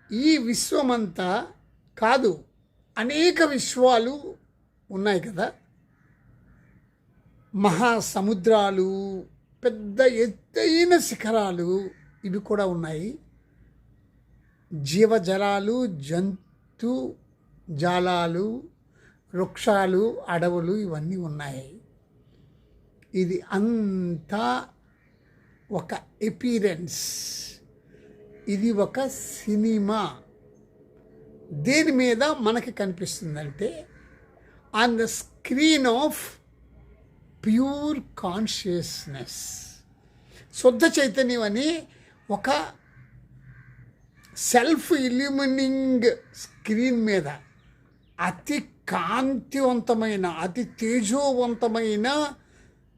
ఈ విశ్వమంతా కాదు, అనేక విశ్వాలు ఉన్నాయి కదా. మహాసముద్రాలు, పెద్ద ఎత్తైన శిఖరాలు ఇవి కూడా ఉన్నాయి. జీవజలాలు, జంతు జాలాలు, వృక్షాలు, అడవులు ఇవన్నీ ఉన్నాయి. ఇది అంతా ఒక ఎపీరెన్స్, ఇది ఒక సినిమా. దేని మీద మనకి కనిపిస్తుందంటే on the screen of pure consciousness. శుద్ధ చైతన్యం అని ఒక సెల్ఫ్ ఇల్యూమినింగ్ స్క్రీన్ మీద అతి కాంతివంతమైన, అతి తేజోవంతమైన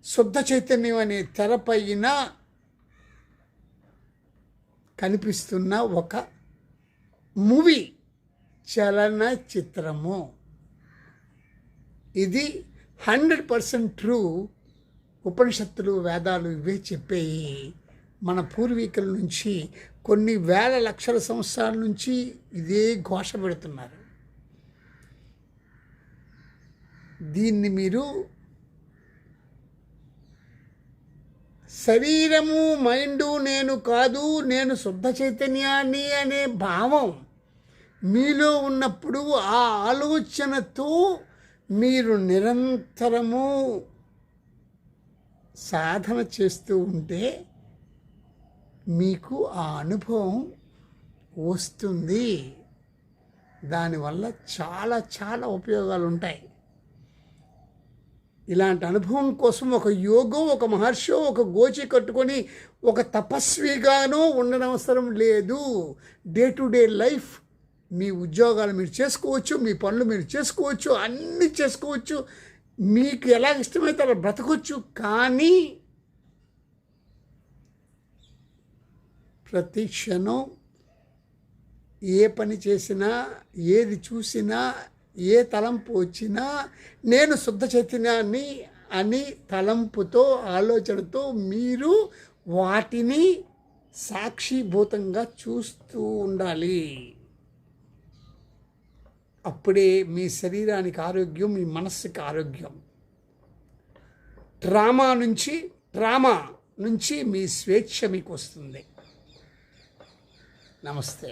శుద్ధ చైతన్యం అనే తెరపైన కనిపిస్తున్న ఒక మూవీ, చలనచిత్రము. ఇది 100% ట్రూ. ఉపనిషత్తులు, వేదాలు ఇవే చెప్పేయి. మన పూర్వీకుల నుంచి కొన్ని వేల లక్షల సంవత్సరాల నుంచి ఇదే ఘోష పెడుతున్నారు. దీన్ని మీరు శరీరము, మైండు నేను కాదు, నేను శుద్ధ చైతన్యాన్ని అనే భావం మీలో ఉన్నప్పుడు ఆ ఆలోచనతో మీరు నిరంతరము సాధన చేస్తూ ఉంటే మీకు ఆ అనుభవం వస్తుంది. దానివల్ల చాలా చాలా ఉపయోగాలు ఉంటాయి. ఇలాంటి అనుభవం కోసం ఒక యోగో, ఒక మహర్షో, ఒక గోచి కట్టుకొని ఒక తపస్విగానో ఉండనవసరం లేదు. డే టు డే లైఫ్, మీ ఉద్యోగాలు మీరు చేసుకోవచ్చు, మీ పనులు మీరు చేసుకోవచ్చు, అన్నీ చేసుకోవచ్చు, మీకు ఎలా ఇష్టమైతే అలా బ్రతకొచ్చు. కానీ ప్రతి క్షణం ఏ పని చేసినా, ఏది చూసినా, ఏ తలంపు వచ్చినా నేను శుద్ధ చైతన్యాన్ని అని తలంపుతో, ఆలోచనతో మీరు వాటిని సాక్షిభూతంగా చూస్తూ ఉండాలి. అప్పుడే మీ శరీరానికి ఆరోగ్యం, మీ మనస్సుకి ఆరోగ్యం. ట్రామా నుంచి మీ స్వేచ్ఛ మీకు వస్తుంది. నమస్తే.